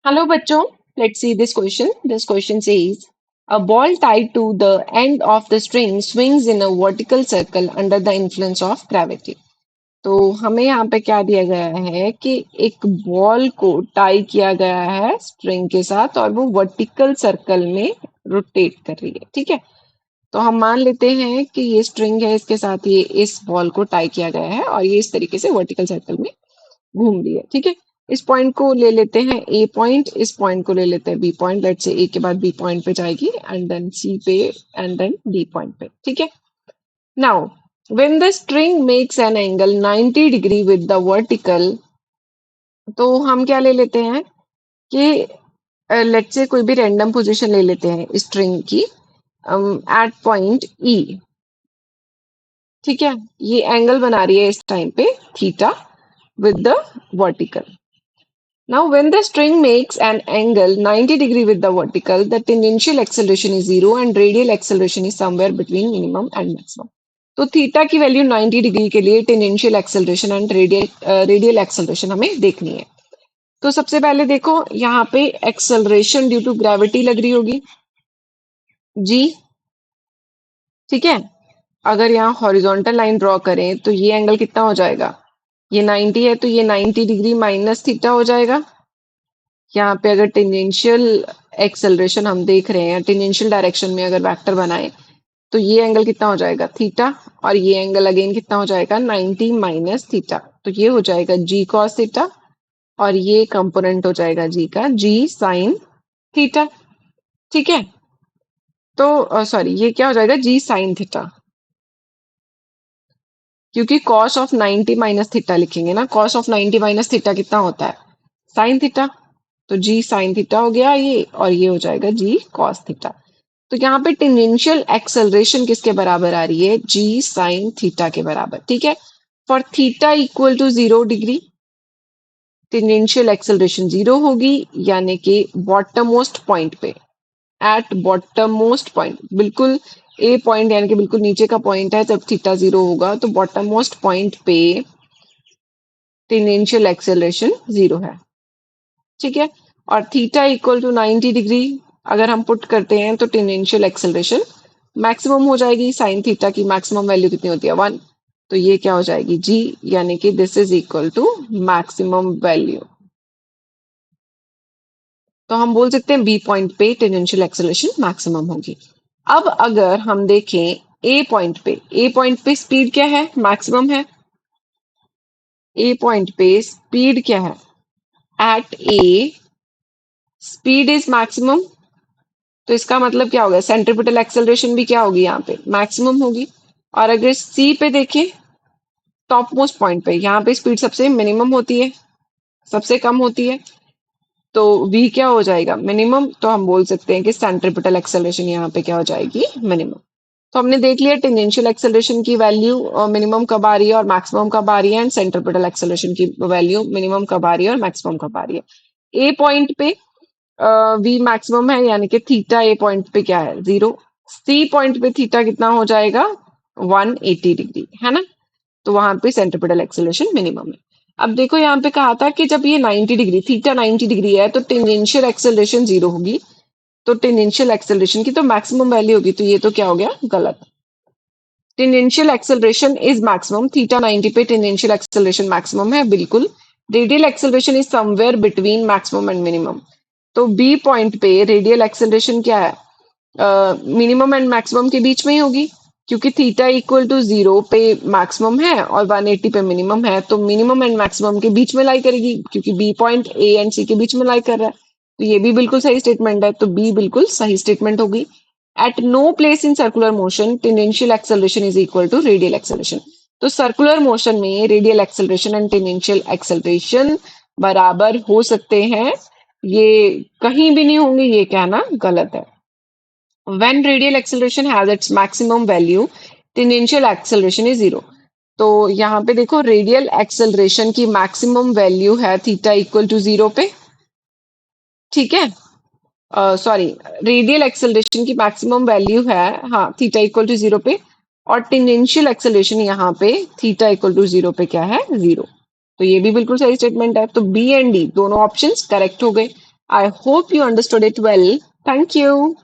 Hello, bachcho. Let's see this question. This question says, a ball tied to the end of the string swings in a vertical circle under the influence of gravity. तो हमें यहाँ पे क्या दिया गया है कि एक बॉल को टाई किया गया है स्ट्रिंग के साथ और वो वर्टिकल सर्कल में रोटेट कर रही है। ठीक है, तो हम मान लेते हैं कि ये स्ट्रिंग है, इसके साथ ये इस बॉल को टाई किया गया है और ये इस तरीके से वर्टिकल सर्कल में घूम रही है। ठीक है, इस पॉइंट को ले लेते हैं ए पॉइंट, इस पॉइंट को ले लेते हैं बी पॉइंट। लेट से ए के बाद बी पॉइंट पे जाएगी एंड देन सी पे एंड देन डी पॉइंट पे। ठीक है, now when the string makes an angle 90 degree with the vertical, तो हम क्या ले लेते हैं कि लेट से कोई भी रैंडम पोजीशन ले लेते हैं स्ट्रिंग की एट पॉइंट ई। ठीक है, ये एंगल बना रही है इस टाइम पे theta with the vertical. Now, when the string makes an angle 90 degree with the vertical, the tangential acceleration is zero and radial acceleration is somewhere between minimum and maximum. तो theta की value 90 degree के लिए tangential acceleration and radial acceleration हमें देखनी है। तो सबसे पहले देखो यहाँ पे एक्सेलरेशन ड्यू टू ग्रेविटी लग रही होगी जी। ठीक है, अगर यहाँ हॉरिजॉन्टल लाइन ड्रॉ करें तो ये एंगल कितना हो जाएगा, ये 90 है तो ये 90 डिग्री माइनस थीटा हो जाएगा। यहाँ पे अगर टेंजेंशियल एक्सेलरेशन हम देख रहे हैं, टेंजेंशियल डायरेक्शन में अगर वेक्टर बनाए तो ये एंगल कितना हो जाएगा थीटा, और ये एंगल अगेन कितना हो जाएगा 90 माइनस थीटा, तो ये हो जाएगा जी कॉस थीटा और ये कंपोनेंट हो जाएगा जी का जी साइन थीटा। ठीक है, तो सॉरी ये क्या हो जाएगा जी साइन थीटा, क्योंकि कॉस ऑफ 90 माइनस थीटा लिखेंगे ना, कॉस ऑफ 90 माइनस थीटा कितना होता है साइन थीटा, तो जी साइन थीटा हो गया ये, और ये हो जाएगा जी कॉस थीटा। तो यहाँ पे टेंजेंशियल एक्सेलरेशन किसके बराबर आ रही है, जी साइन थीटा के बराबर। ठीक है, for theta equal to 0 degree tangential acceleration 0 होगी, यानी कि बॉटम मोस्ट पॉइंट पे, एट बॉटम मोस्ट पॉइंट, बिल्कुल ए पॉइंट यानी कि बिल्कुल नीचे का पॉइंट है, जब थीटा 0 होगा तो बॉटम मोस्ट पॉइंट पे टेंजेंशियल एक्सेलरेशन 0 है। ठीक है, और थीटा इक्वल टू 90 डिग्री अगर हम पुट करते हैं तो टेंजेंशियल एक्सेलरेशन मैक्सिमम हो जाएगी। साइन थीटा की मैक्सिमम वैल्यू कितनी होती है 1, तो ये क्या हो जाएगी जी, यानी कि this is equal to maximum value. तो हम बोल सकते हैं बी पॉइंट पे टेंजेंशियल एक्सेलरेशन मैक्सिमम होगी। अब अगर हम देखें ए पॉइंट पे, ए पॉइंट पे स्पीड क्या है, मैक्सिमम है। ए पॉइंट पे स्पीड क्या है, at A speed is maximum, तो इसका मतलब क्या होगा सेंट्रीपिटल एक्सेलरेशन भी क्या होगी यहाँ पे मैक्सिमम होगी। और अगर सी पे देखें टॉप मोस्ट पॉइंट पे, यहाँ पे स्पीड सबसे मिनिमम होती है, सबसे कम होती है, तो वी क्या हो जाएगा मिनिमम, तो हम बोल सकते हैं कि सेंट्रीपिटल एक्सेलरेशन यहाँ पे क्या हो जाएगी मिनिमम। तो हमने देख लिया टेंजेंशियल एक्सेलरेशन की वैल्यू मिनिमम कब आ रही है और मैक्सिमम कब आ रही है, एंड सेंट्रीपिटल एक्सेलरेशन की वैल्यू मिनिमम कब आ रही है और मैक्सिमम कब आ रही है। ए पॉइंट पे वी मैक्सिमम है, यानी कि थीटा ए पॉइंट पे क्या है 0, सी पॉइंट पे थीटा कितना हो जाएगा 180 डिग्री, है ना, तो वहां पे सेंट्रीपिटल एक्सेलरेशन मिनिमम है। अब देखो यहाँ पे कहा था कि जब ये 90 डिग्री थीटा 90 डिग्री है तो टेंजेंशियल एक्सेलरेशन 0 होगी, तो टेंजेंशियल एक्सेलरेशन की तो मैक्सिमम वैल्यू होगी, तो ये तो क्या हो गया गलत। Tangential acceleration is maximum, theta 90 पे टेंजेंशियल एक्सेलरेशन मैक्सिमम है बिल्कुल। Radial acceleration is somewhere between maximum and minimum, तो बी पॉइंट पे रेडियल एक्सेलरेशन क्या है मिनिमम एंड मैक्सिमम के बीच में ही होगी, क्योंकि थीटा इक्वल टू 0 पे मैक्सिमम है और 180 पे मिनिमम है, तो मिनिमम एंड मैक्सिमम के बीच में लाई करेगी, क्योंकि बी पॉइंट ए एंड सी के बीच में लाई कर रहा है, तो ये भी बिल्कुल सही स्टेटमेंट है, तो बी बिल्कुल सही स्टेटमेंट होगी। At no place in circular motion tangential acceleration is equal to radial acceleration, तो सर्कुलर मोशन में radial acceleration and tangential acceleration बराबर हो सकते हैं, ये कहीं भी नहीं होंगे, ये कहना गलत है। When radial acceleration has its maximum value, tangential acceleration is 0. तो यहाँ पे देखो रेडियल एक्सेलरेशन की मैक्सिमम वैल्यू है थीटा इक्वल टू 0 पे। ठीक है, सॉरी, रेडियल एक्सेलरेशन की मैक्सिमम वैल्यू है हाँ थीटा इक्वल टू 0 पे, और टेंजेंशियल एक्सेलरेशन यहाँ पे थीटा इक्वल टू 0 पे क्या है 0, तो ये भी बिल्कुल सही स्टेटमेंट है, तो बी एंड डी दोनों ऑप्शंस करेक्ट हो गए। I hope you understood it well. Thank you.